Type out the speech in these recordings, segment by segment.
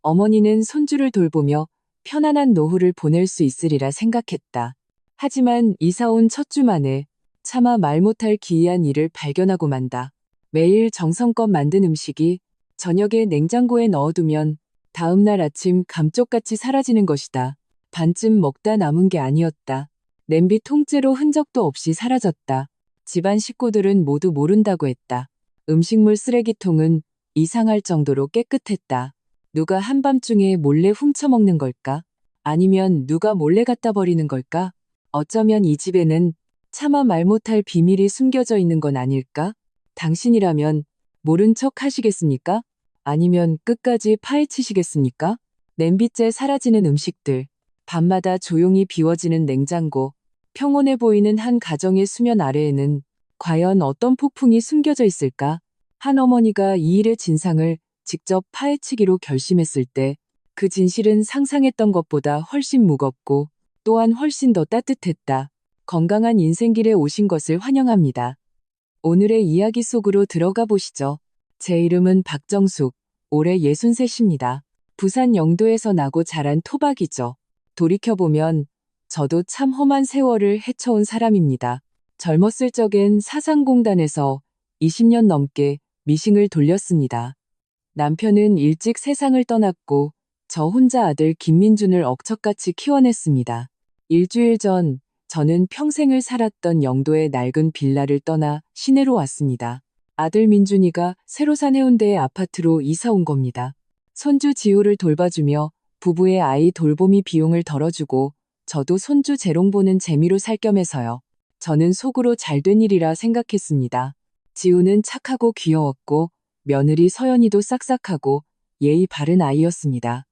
어머니는 손주를 돌보며 편안한 노후를 보낼 수 있으리라 생각했다. 하지만 이사 온 첫 주 만에 차마 말 못할 기이한 일을 발견하고 만다. 매일 정성껏 만든 음식이 저녁에 냉장고에 넣어두면 다음날 아침 감쪽같이 사라지는 것이다. 반쯤 먹다 남은 게 아니었다. 냄비 통째로 흔적도 없이 사라졌다. 집안 식구들은 모두 모른다고 했다. 음식물 쓰레기통은 이상할 정도로 깨끗했다. 누가 한밤중에 몰래 훔쳐먹는 걸까? 아니면 누가 몰래 갖다 버리는 걸까? 어쩌면 이 집에는 차마 말 못할 비밀이 숨겨져 있는 건 아닐까? 당신이라면 모른 척 하시겠습니까? 아니면 끝까지 파헤치시겠습니까? 냄비째 사라지는 음식들, 밤마다 조용히 비워지는 냉장고, 평온해 보이는 한 가정의 수면 아래에는 과연 어떤 폭풍이 숨겨져 있을까? 한 어머니가 이 일의 진상을 직접 파헤치기로 결심했을 때 그 진실은 상상했던 것보다 훨씬 무겁고 또한 훨씬 더 따뜻했다. 건강한 인생길에 오신 것을 환영합니다. 오늘의 이야기 속으로 들어가 보시죠. 제 이름은 박정숙, 올해 63입니다. 부산 영도에서 나고 자란 토박이죠. 돌이켜보면 저도 참 험한 세월을 헤쳐온 사람입니다. 젊었을 적엔 사상공단에서 20년 넘게 미싱을 돌렸습니다. 남편은 일찍 세상을 떠났고 저 혼자 아들 김민준을 억척같이 키워냈습니다. 일주일 전 저는 평생을 살았던 영도의 낡은 빌라를 떠나 시내로 왔습니다. 아들 민준이가 새로 산 해운대의 아파트로 이사 온 겁니다. 손주 지우를 돌봐주며 부부의 아이 돌보미 비용을 덜어주고 저도 손주 재롱 보는 재미로 살 겸해서요. 저는 속으로 잘된 일이라 생각했습니다. 지우는 착하고 귀여웠고 며느리 서연이도 싹싹하고 예의 바른 아이였습니다.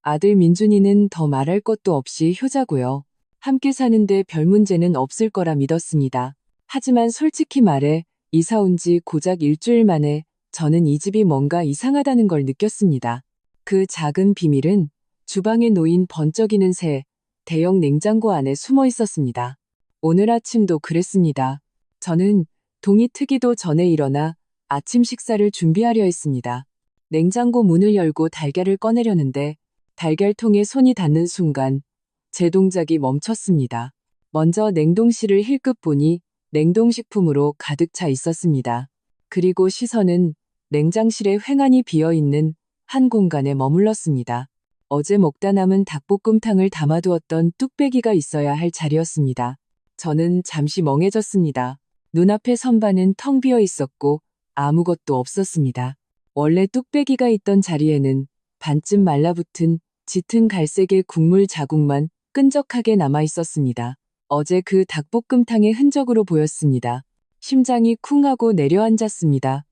아들 민준이는 더 말할 것도 없이 효자고요. 함께 사는데 별 문제는 없을 거라 믿었습니다. 하지만 솔직히 말해 이사 온 지 고작 일주일 만에 저는 이 집이 뭔가 이상하다는 걸 느꼈습니다. 그 작은 비밀은 주방에 놓인 번쩍이는 새 대형 냉장고 안에 숨어 있었습니다. 오늘 아침도 그랬습니다. 저는 동이 트기도 전에 일어나 아침 식사를 준비하려 했습니다. 냉장고 문을 열고 달걀을 꺼내려는데 달걀통에 손이 닿는 순간 제 동작이 멈췄습니다. 먼저 냉동실을 힐끗 보니 냉동식품으로 가득 차 있었습니다. 그리고 시선은 냉장실에 횡하니 비어있는 한 공간에 머물렀습니다. 어제 먹다 남은 닭볶음탕을 담아두었던 뚝배기가 있어야 할 자리였습니다. 저는 잠시 멍해졌습니다. 눈앞의 선반은 텅 비어 있었고 아무것도 없었습니다. 원래 뚝배기가 있던 자리에는 반쯤 말라붙은 짙은 갈색의 국물 자국만 끈적하게 남아 있었습니다. 어제 그 닭볶음탕의 흔적으로 보였습니다. 심장이 쿵 하고 내려앉았습니다.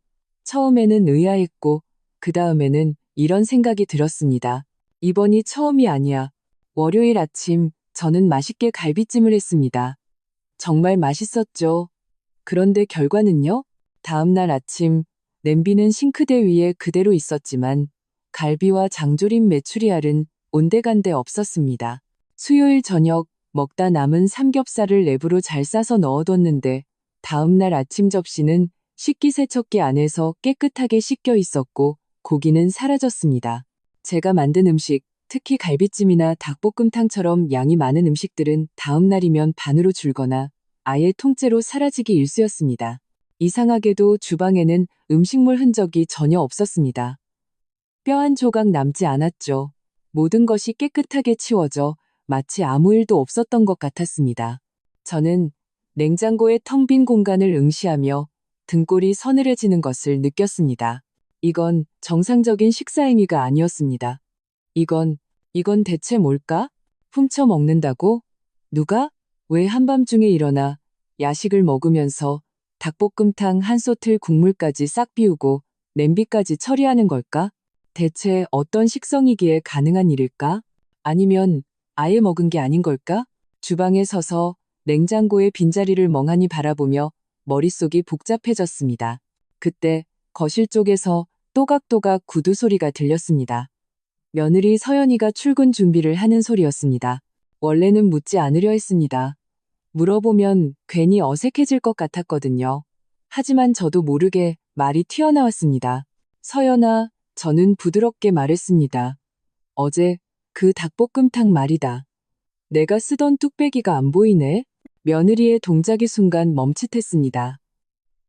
처음에는 의아했고 그 다음에는 이런 생각이 들었습니다. 이번이 처음이 아니야. 월요일 아침 저는 맛있게 갈비찜을 했습니다. 정말 맛있었죠. 그런데 결과는요? 다음날 아침 냄비는 싱크대 위에 그대로 있었지만 갈비와 장조림 메추리알은 온데간데 없었습니다. 수요일 저녁 먹다 남은 삼겹살을 랩으로 잘 싸서 넣어뒀는데 다음날 아침 접시는 식기세척기 안에서 깨끗하게 씻겨 있었고 고기는 사라졌습니다. 제가 만든 음식, 특히 갈비찜이나 닭볶음탕처럼 양이 많은 음식들은 다음날이면 반으로 줄거나 아예 통째로 사라지기 일쑤였습니다. 이상하게도 주방에는 음식물 흔적이 전혀 없었습니다. 뼈 한 조각 남지 않았죠. 모든 것이 깨끗하게 치워져 마치 아무 일도 없었던 것 같았습니다. 저는 냉장고의 텅 빈 공간을 응시하며 등골이 서늘해지는 것을 느꼈습니다. 이건 정상적인 식사 행위가 아니었습니다. 이건 대체 뭘까? 훔쳐 먹는다고? 누가? 왜 한밤중에 일어나 야식을 먹으면서 닭볶음탕 한 솥을 국물까지 싹 비우고 냄비까지 처리하는 걸까? 대체 어떤 식성이기에 가능한 일일까? 아니면 아예 먹은 게 아닌 걸까? 주방에 서서 냉장고의 빈자리를 멍하니 바라보며 머릿속이 복잡해졌습니다. 그때 거실 쪽에서 또각또각 구두 소리가 들렸습니다. 며느리 서연이가 출근 준비를 하는 소리였습니다. 원래는 묻지 않으려 했습니다. 물어보면 괜히 어색해질 것 같았거든요. 하지만 저도 모르게 말이 튀어나왔습니다. 서연아, 저는 부드럽게 말했습니다. 어제 그 닭볶음탕 말이다. 내가 쓰던 뚝배기가 안 보이네. 며느리의 동작이 순간 멈칫했습니다.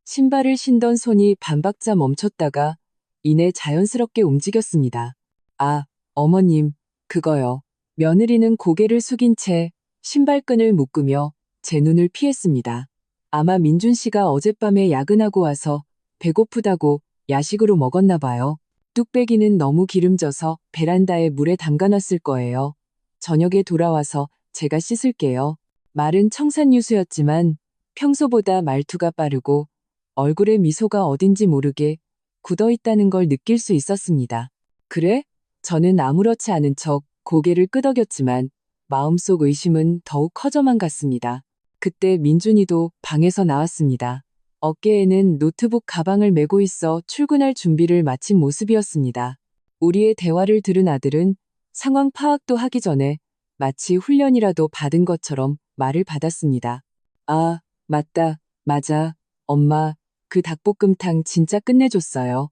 신발을 신던 손이 반박자 멈췄다가 이내 자연스럽게 움직였습니다. 아, 어머님, 그거요. 며느리는 고개를 숙인 채 신발끈을 묶으며 제 눈을 피했습니다. 아마 민준 씨가 어젯밤에 야근하고 와서 배고프다고 야식으로 먹었나 봐요. 뚝배기는 너무 기름져서 베란다에 물에 담가놨을 거예요. 저녁에 돌아와서 제가 씻을게요. 말은 청산유수였지만 평소보다 말투가 빠르고 얼굴에 미소가 어딘지 모르게 굳어있다는 걸 느낄 수 있었습니다. 그래? 저는 아무렇지 않은 척 고개를 끄덕였지만 마음속 의심은 더욱 커져만 갔습니다. 그때 민준이도 방에서 나왔습니다. 어깨에는 노트북 가방을 메고 있어 출근할 준비를 마친 모습이었습니다. 우리의 대화를 들은 아들은 상황 파악도 하기 전에 마치 훈련이라도 받은 것처럼 말을 받았습니다. 아, 맞다. 맞아. 엄마, 그 닭볶음탕 진짜 끝내줬어요.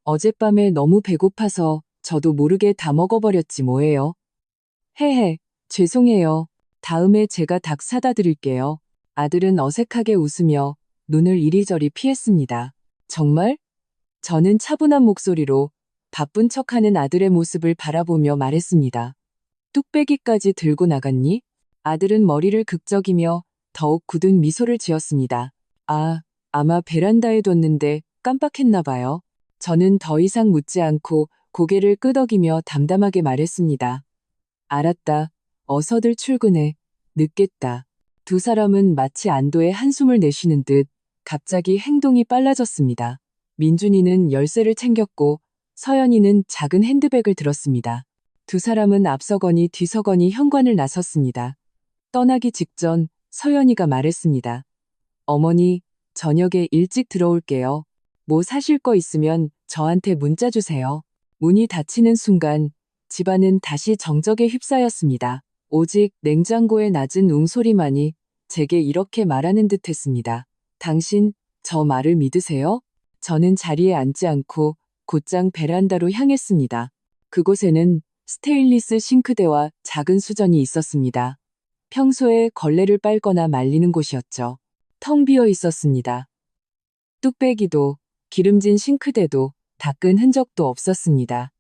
어젯밤에 너무 배고파서 저도 모르게 다 먹어버렸지 뭐예요. 헤헤, 죄송해요. 다음에 제가 닭 사다 드릴게요. 아들은 어색하게 웃으며 눈을 이리저리 피했습니다. 정말? 저는 차분한 목소리로 바쁜 척하는 아들의 모습을 바라보며 말했습니다. 뚝배기까지 들고 나갔니? 아들은 머리를 극적이며 더욱 굳은 미소를 지었습니다. 아, 아마 베란다에 뒀는데 깜빡했나 봐요. 저는 더 이상 묻지 않고 고개를 끄덕이며 담담하게 말했습니다. 알았다. 어서들 출근해. 늦겠다. 두 사람은 마치 안도의 한숨을 내쉬는 듯 갑자기 행동이 빨라졌습니다. 민준이는 열쇠를 챙겼고 서연이는 작은 핸드백을 들었습니다. 두 사람은 앞서거니 뒤서거니 현관을 나섰습니다. 떠나기 직전 서연이가 말했습니다. 어머니, 저녁에 일찍 들어올게요. 뭐 사실 거 있으면 저한테 문자 주세요. 문이 닫히는 순간 집안은 다시 정적에 휩싸였습니다. 오직 냉장고의 낮은 웅소리만이 제게 이렇게 말하는 듯 했습니다. 당신, 저 말을 믿으세요? 저는 자리에 앉지 않고 곧장 베란다로 향했습니다. 그곳에는 스테인리스 싱크대와 작은 수전이 있었습니다. 평소에 걸레를 빨거나 말리는 곳이었죠. 텅 비어 있었습니다. 뚝배기도 기름진 싱크대도 닦은 흔적도 없었습니다.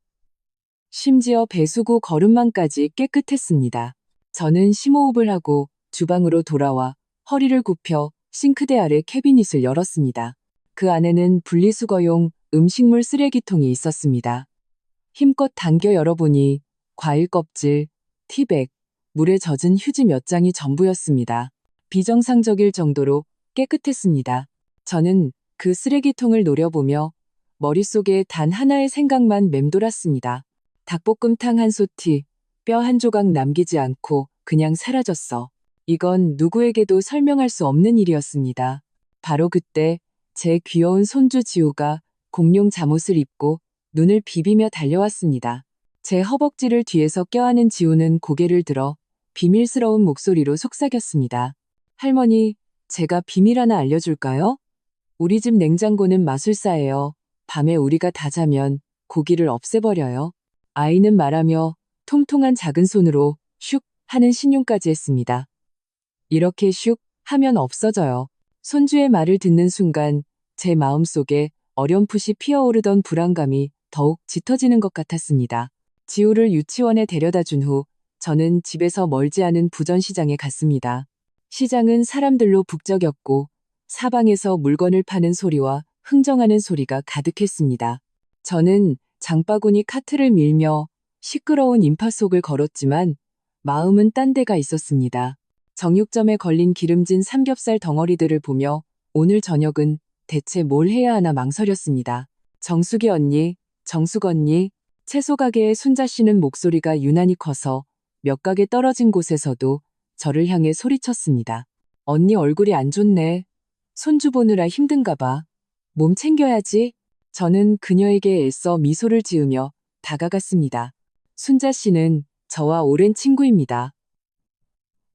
심지어 배수구 거름망까지 깨끗했습니다. 저는 심호흡을 하고 주방으로 돌아와 허리를 굽혀 싱크대 아래 캐비닛을 열었습니다. 그 안에는 분리수거용 음식물 쓰레기통이 있었습니다. 힘껏 당겨 열어보니 과일 껍질, 티백, 물에 젖은 휴지 몇 장이 전부였습니다. 비정상적일 정도로 깨끗했습니다. 저는 그 쓰레기통을 노려보며 머릿속에 단 하나의 생각만 맴돌았습니다. 닭볶음탕 한 소티, 뼈 한 조각 남기지 않고 그냥 사라졌어. 이건 누구에게도 설명할 수 없는 일이었습니다. 바로 그때 제 귀여운 손주 지우가 공룡 잠옷을 입고 눈을 비비며 달려왔습니다. 제 허벅지를 뒤에서 껴안은 지우는 고개를 들어 비밀스러운 목소리로 속삭였습니다. 할머니, 제가 비밀 하나 알려줄까요? 우리 집 냉장고는 마술사예요. 밤에 우리가 다 자면 고기를 없애버려요. 아이는 말하며 통통한 작은 손으로 슉 하는 신용까지 했습니다. 이렇게 슉 하면 없어져요. 손주의 말을 듣는 순간 제 마음속에 어렴풋이 피어오르던 불안감이 더욱 짙어지는 것 같았습니다. 지우를 유치원에 데려다 준 후 저는 집에서 멀지 않은 부전시장에 갔습니다. 시장은 사람들로 북적였고 사방에서 물건을 파는 소리와 흥정하는 소리가 가득했습니다. 저는 장바구니 카트를 밀며 시끄러운 인파 속을 걸었지만 마음은 딴 데가 있었습니다. 정육점에 걸린 기름진 삼겹살 덩어리들을 보며 오늘 저녁은 대체 뭘 해야 하나 망설였습니다. 정숙이 언니, 정숙 언니, 채소 가게의 순자 씨는 목소리가 유난히 커서 몇 가게 떨어진 곳에서도 저를 향해 소리쳤습니다. 언니 얼굴이 안 좋네. 손주 보느라 힘든가 봐. 몸 챙겨야지. 저는 그녀에게 애써 미소를 지으며 다가갔습니다. 순자 씨는 저와 오랜 친구입니다.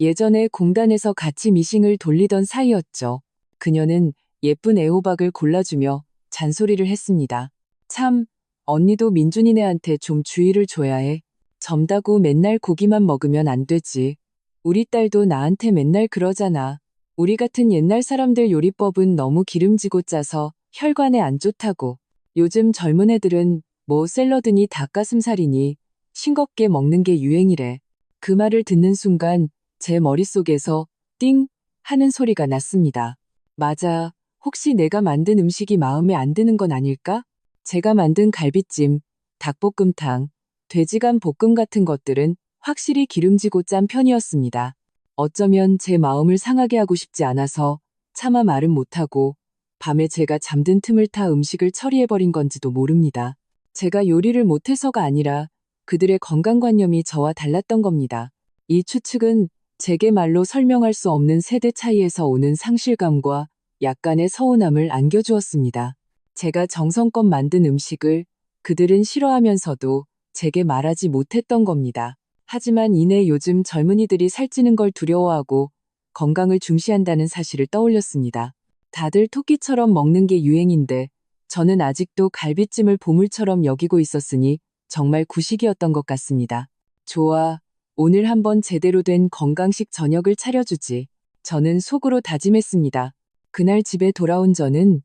예전에 공단에서 같이 미싱을 돌리던 사이였죠. 그녀는 예쁜 애호박을 골라주며 잔소리를 했습니다. 참, 언니도 민준이네한테 좀 주의를 줘야 해. 젊다고 맨날 고기만 먹으면 안 되지. 우리 딸도 나한테 맨날 그러잖아. 우리 같은 옛날 사람들 요리법은 너무 기름지고 짜서 혈관에 안 좋다고. 요즘 젊은 애들은 뭐 샐러드니 닭가슴살이니 싱겁게 먹는 게 유행이래. 그 말을 듣는 순간 제 머릿속에서 띵 하는 소리가 났습니다. 맞아. 혹시 내가 만든 음식이 마음에 안 드는 건 아닐까? 제가 만든 갈비찜, 닭볶음탕, 돼지간 볶음 같은 것들은 확실히 기름지고 짠 편이었습니다. 어쩌면 제 마음을 상하게 하고 싶지 않아서 차마 말은 못하고 밤에 제가 잠든 틈을 타 음식을 처리해버린 건지도 모릅니다. 제가 요리를 못해서가 아니라 그들의 건강관념이 저와 달랐던 겁니다. 이 추측은 제게 말로 설명할 수 없는 세대 차이에서 오는 상실감과 약간의 서운함을 안겨주었습니다. 제가 정성껏 만든 음식을 그들은 싫어하면서도 제게 말하지 못했던 겁니다. 하지만 이내 요즘 젊은이들이 살찌는 걸 두려워하고 건강을 중시한다는 사실을 떠올렸습니다. 다들 토끼처럼 먹는 게 유행인데 저는 아직도 갈비찜을 보물처럼 여기고 있었으니 정말 구식이었던 것 같습니다. 좋아. 오늘 한번 제대로 된 건강식 저녁을 차려주지. 저는 속으로 다짐했습니다. 그날 집에 돌아온 저는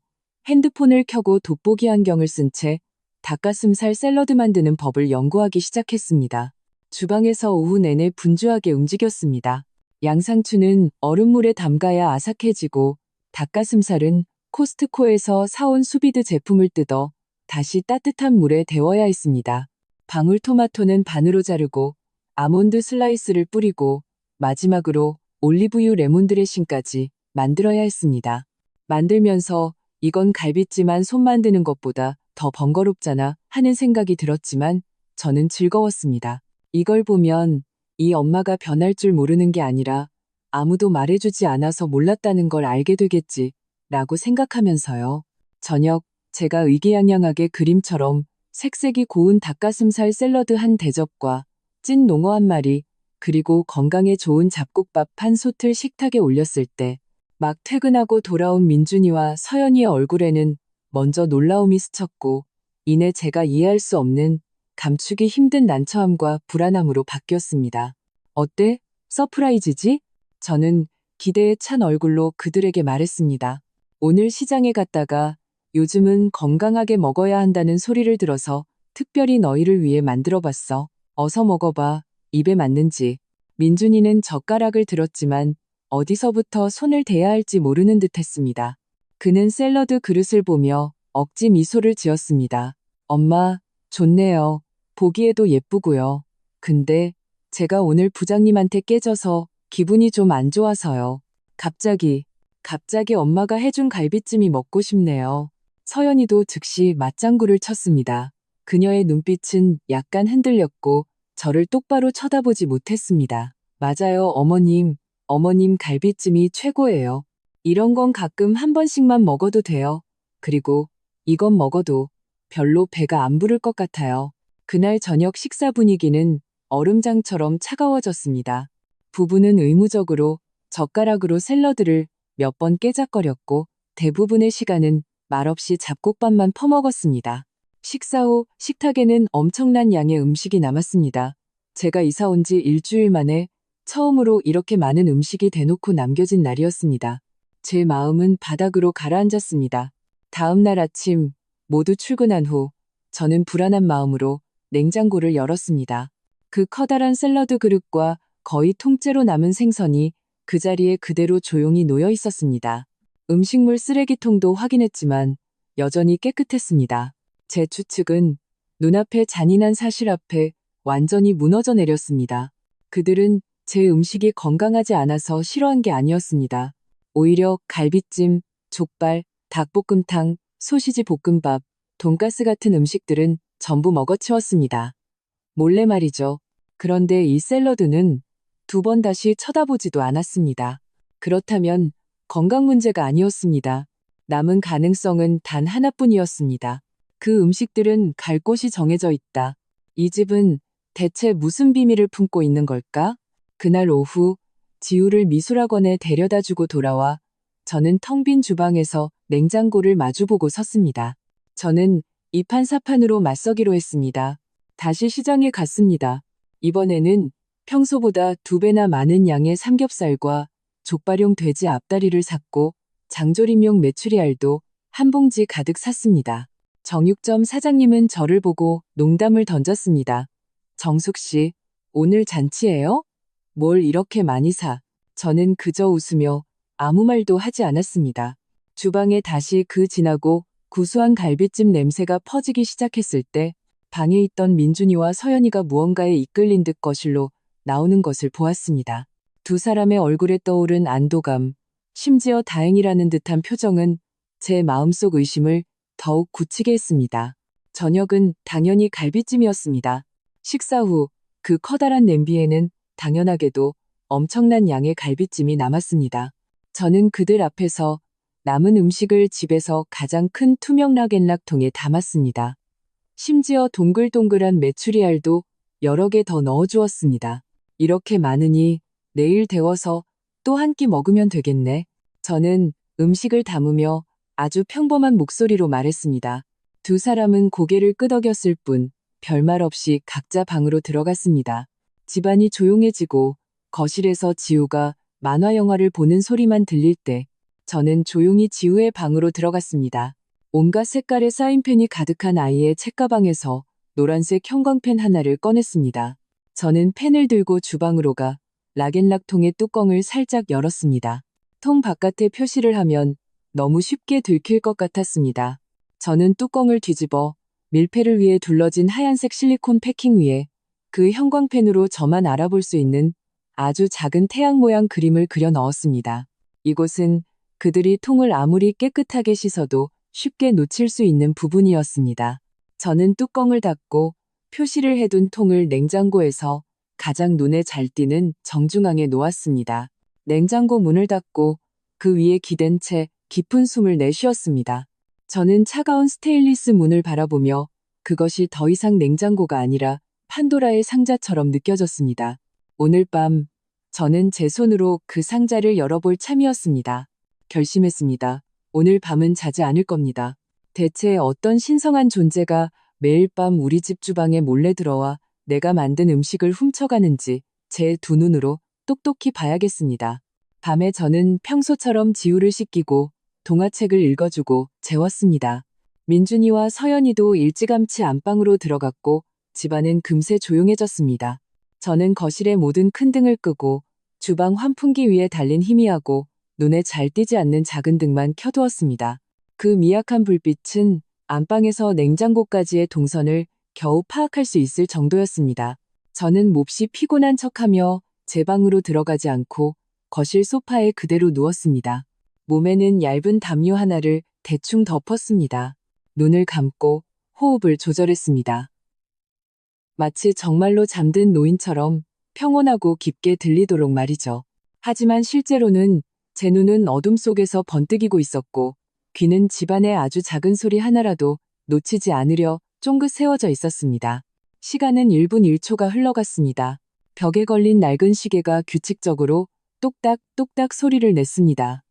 핸드폰을 켜고 돋보기 안경을 쓴 채 닭가슴살 샐러드 만드는 법을 연구하기 시작했습니다. 주방에서 오후 내내 분주하게 움직였습니다. 양상추는 얼음물에 담가야 아삭해지고 닭가슴살은 코스트코에서 사온 수비드 제품을 뜯어 다시 따뜻한 물에 데워야 했습니다. 방울토마토는 반으로 자르고 아몬드 슬라이스를 뿌리고 마지막으로 올리브유 레몬 드레싱까지 만들어야 했습니다. 만들면서 이건 갈비찜만 손 만드는 것보다 더 번거롭잖아 하는 생각이 들었지만 저는 즐거웠습니다. 이걸 보면 이 엄마가 변할 줄 모르는 게 아니라 아무도 말해주지 않아서 몰랐다는 걸 알게 되겠지 라고 생각하면서요. 저녁 제가 의기양양하게 그림처럼 색색이 고운 닭가슴살 샐러드 한 대접과 찐 농어 한 마리 그리고 건강에 좋은 잡곡밥 한 솥을 식탁에 올렸을 때 막 퇴근하고 돌아온 민준이와 서연이의 얼굴에는 먼저 놀라움이 스쳤고 이내 제가 이해할 수 없는 감추기 힘든 난처함과 불안함으로 바뀌었습니다. 어때? 서프라이즈지? 저는 기대에 찬 얼굴로 그들에게 말했습니다. 오늘 시장에 갔다가 요즘은 건강하게 먹어야 한다는 소리를 들어서 특별히 너희를 위해 만들어봤어. 어서 먹어봐. 입에 맞는지. 민준이는 젓가락을 들었지만 어디서부터 손을 대야 할지 모르는 듯 했습니다. 그는 샐러드 그릇을 보며 억지 미소를 지었습니다. 엄마, 좋네요. 보기에도 예쁘고요. 근데 제가 오늘 부장님한테 깨져서 기분이 좀 안 좋아서요. 갑자기 엄마가 해준 갈비찜이 먹고 싶네요. 서연이도 즉시 맞장구를 쳤습니다. 그녀의 눈빛은 약간 흔들렸고 저를 똑바로 쳐다보지 못했습니다. 맞아요, 어머님. 어머님 갈비찜이 최고예요. 이런 건 가끔 한 번씩만 먹어도 돼요. 그리고 이건 먹어도 별로 배가 안 부를 것 같아요. 그날 저녁 식사 분위기는 얼음장처럼 차가워졌습니다. 부부는 의무적으로 젓가락으로 샐러드를 몇 번 깨작거렸고 대부분의 시간은 말없이 잡곡밥만 퍼먹었습니다. 식사 후 식탁에는 엄청난 양의 음식이 남았습니다. 제가 이사 온 지 일주일 만에 처음으로 이렇게 많은 음식이 대놓고 남겨진 날이었습니다. 제 마음은 바닥으로 가라앉았습니다. 다음 날 아침 모두 출근한 후 저는 불안한 마음으로 냉장고를 열었습니다. 그 커다란 샐러드 그릇과 거의 통째로 남은 생선이 그 자리에 그대로 조용히 놓여 있었습니다. 음식물 쓰레기통도 확인했지만 여전히 깨끗했습니다. 제 추측은 눈앞의 잔인한 사실 앞에 완전히 무너져 내렸습니다. 그들은 제 음식이 건강하지 않아서 싫어한 게 아니었습니다. 오히려 갈비찜, 족발, 닭볶음탕, 소시지 볶음밥, 돈가스 같은 음식들은 전부 먹어치웠습니다. 몰래 말이죠. 그런데 이 샐러드는 두 번 다시 쳐다보지도 않았습니다. 그렇다면 건강 문제가 아니었습니다. 남은 가능성은 단 하나뿐이었습니다. 그 음식들은 갈 곳이 정해져 있다. 이 집은 대체 무슨 비밀을 품고 있는 걸까? 그날 오후 지우를 미술학원에 데려다주고 돌아와 저는 텅 빈 주방에서 냉장고를 마주보고 섰습니다. 저는 이판사판으로 맞서기로 했습니다. 다시 시장에 갔습니다. 이번에는 평소보다 2배나 많은 양의 삼겹살과 족발용 돼지 앞다리를 샀고 장조림용 메추리알도 한 봉지 가득 샀습니다. 정육점 사장님은 저를 보고 농담을 던졌습니다. 정숙 씨, 오늘 잔치예요? 뭘 이렇게 많이 사? 저는 그저 웃으며 아무 말도 하지 않았습니다. 주방에 다시 그 진하고 구수한 갈비찜 냄새가 퍼지기 시작했을 때 방에 있던 민준이와 서연이가 무언가에 이끌린 듯 거실로 나오는 것을 보았습니다. 두 사람의 얼굴에 떠오른 안도감, 심지어 다행이라는 듯한 표정은 제 마음속 의심을 더욱 굳히게 했습니다. 저녁은 당연히 갈비찜이었습니다. 식사 후 그 커다란 냄비에는 당연하게도 엄청난 양의 갈비찜이 남았습니다. 저는 그들 앞에서 남은 음식을 집에서 가장 큰 투명 락앤락통에 담았습니다. 심지어 동글동글한 메추리알도 여러 개 더 넣어주었습니다. 이렇게 많으니 내일 데워서 또 한 끼 먹으면 되겠네. 저는 음식을 담으며 아주 평범한 목소리로 말했습니다. 두 사람은 고개를 끄덕였을 뿐 별말 없이 각자 방으로 들어갔습니다. 집안이 조용해지고 거실에서 지우가 만화 영화를 보는 소리만 들릴 때 저는 조용히 지우의 방으로 들어갔습니다. 온갖 색깔의 사인펜이 가득한 아이의 책가방에서 노란색 형광펜 하나를 꺼냈습니다. 저는 펜을 들고 주방으로 가 락앤락통의 뚜껑을 살짝 열었습니다. 통 바깥에 표시를 하면 너무 쉽게 들킬 것 같았습니다. 저는 뚜껑을 뒤집어 밀폐를 위해 둘러진 하얀색 실리콘 패킹 위에 그 형광펜으로 저만 알아볼 수 있는 아주 작은 태양 모양 그림을 그려 넣었습니다. 이곳은 그들이 통을 아무리 깨끗하게 씻어도 쉽게 놓칠 수 있는 부분이었습니다. 저는 뚜껑을 닫고 표시를 해둔 통을 냉장고에서 가장 눈에 잘 띄는 정중앙에 놓았습니다. 냉장고 문을 닫고 그 위에 기댄 채 깊은 숨을 내쉬었습니다. 저는 차가운 스테인리스 문을 바라보며 그것이 더 이상 냉장고가 아니라 판도라의 상자처럼 느껴졌습니다. 오늘 밤 저는 제 손으로 그 상자를 열어볼 참이었습니다. 결심했습니다. 오늘 밤은 자지 않을 겁니다. 대체 어떤 신성한 존재가 매일 밤 우리 집 주방에 몰래 들어와 내가 만든 음식을 훔쳐가는지 제 두 눈으로 똑똑히 봐야겠습니다. 밤에 저는 평소처럼 지우를 씻기고 동화책을 읽어주고 재웠습니다. 민준이와 서연이도 일찌감치 안방으로 들어갔고 집안은 금세 조용해졌습니다. 저는 거실의 모든 큰 등을 끄고 주방 환풍기 위에 달린 희미하고 눈에 잘 띄지 않는 작은 등만 켜두었습니다. 그 미약한 불빛은 안방에서 냉장고까지의 동선을 겨우 파악할 수 있을 정도였습니다. 저는 몹시 피곤한 척하며 제 방으로 들어가지 않고 거실 소파에 그대로 누웠습니다. 몸에는 얇은 담요 하나를 대충 덮었습니다. 눈을 감고 호흡을 조절했습니다. 마치 정말로 잠든 노인처럼 평온하고 깊게 들리도록 말이죠. 하지만 실제로는 제 눈은 어둠 속에서 번뜩이고 있었고 귀는 집안의 아주 작은 소리 하나라도 놓치지 않으려 쫑긋 세워져 있었습니다. 시간은 1분 1초가 흘러갔습니다. 벽에 걸린 낡은 시계가 규칙적으로 똑딱똑딱 소리를 냈습니다.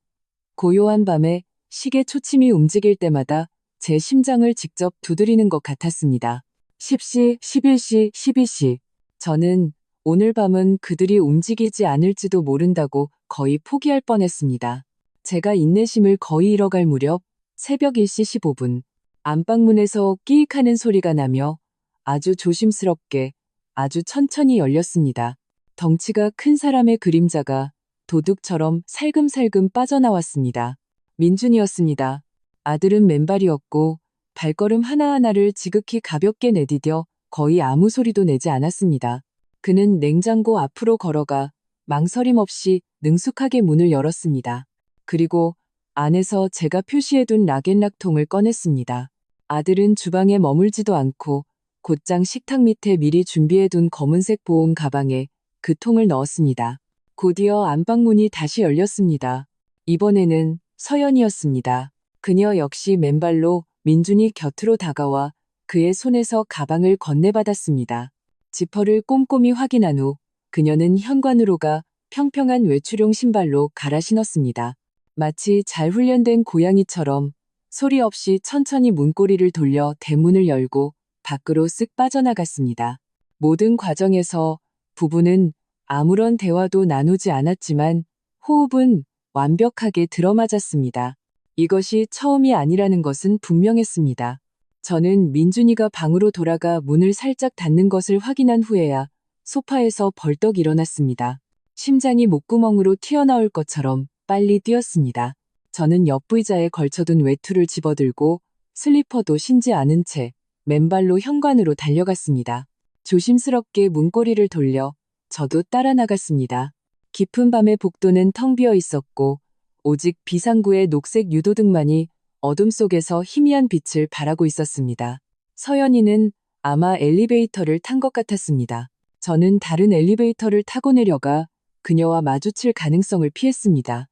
고요한 밤에 시계 초침이 움직일 때마다 제 심장을 직접 두드리는 것 같았습니다. 10시, 11시, 12시. 저는 오늘 밤은 그들이 움직이지 않을지도 모른다고 거의 포기할 뻔했습니다. 제가 인내심을 거의 잃어갈 무렵 새벽 1시 15분 안방문에서 끼익하는 소리가 나며 아주 조심스럽게 아주 천천히 열렸습니다. 덩치가 큰 사람의 그림자가 도둑처럼 살금살금 빠져나왔습니다. 민준이었습니다. 아들은 맨발이었고 발걸음 하나하나를 지극히 가볍게 내디뎌 거의 아무 소리도 내지 않았습니다. 그는 냉장고 앞으로 걸어가 망설임 없이 능숙하게 문을 열었습니다. 그리고 안에서 제가 표시해둔 락앤락통을 꺼냈습니다. 아들은 주방에 머물지도 않고 곧장 식탁 밑에 미리 준비해둔 검은색 보온 가방에 그 통을 넣었습니다. 곧이어 안방문이 다시 열렸습니다. 이번에는 서연이었습니다. 그녀 역시 맨발로 민준이 곁으로 다가와 그의 손에서 가방을 건네받았습니다. 지퍼를 꼼꼼히 확인한 후 그녀는 현관으로 가 평평한 외출용 신발로 갈아 신었습니다. 마치 잘 훈련된 고양이처럼 소리 없이 천천히 문고리를 돌려 대문을 열고 밖으로 쓱 빠져나갔습니다. 모든 과정에서 부부는 아무런 대화도 나누지 않았지만 호흡은 완벽하게 들어맞았습니다. 이것이 처음이 아니라는 것은 분명했습니다. 저는 민준이가 방으로 돌아가 문을 살짝 닫는 것을 확인한 후에야 소파에서 벌떡 일어났습니다. 심장이 목구멍으로 튀어나올 것처럼 빨리 뛰었습니다. 저는 옆 의자에 걸쳐둔 외투를 집어들고 슬리퍼도 신지 않은 채 맨발로 현관으로 달려갔습니다. 조심스럽게 문고리를 돌려 저도 따라 나갔습니다. 깊은 밤의 복도는 텅 비어 있었고 오직 비상구의 녹색 유도등만이 어둠 속에서 희미한 빛을 발하고 있었습니다. 서연이는 아마 엘리베이터를 탄 것 같았습니다. 저는 다른 엘리베이터를 타고 내려가 그녀와 마주칠 가능성을 피했습니다.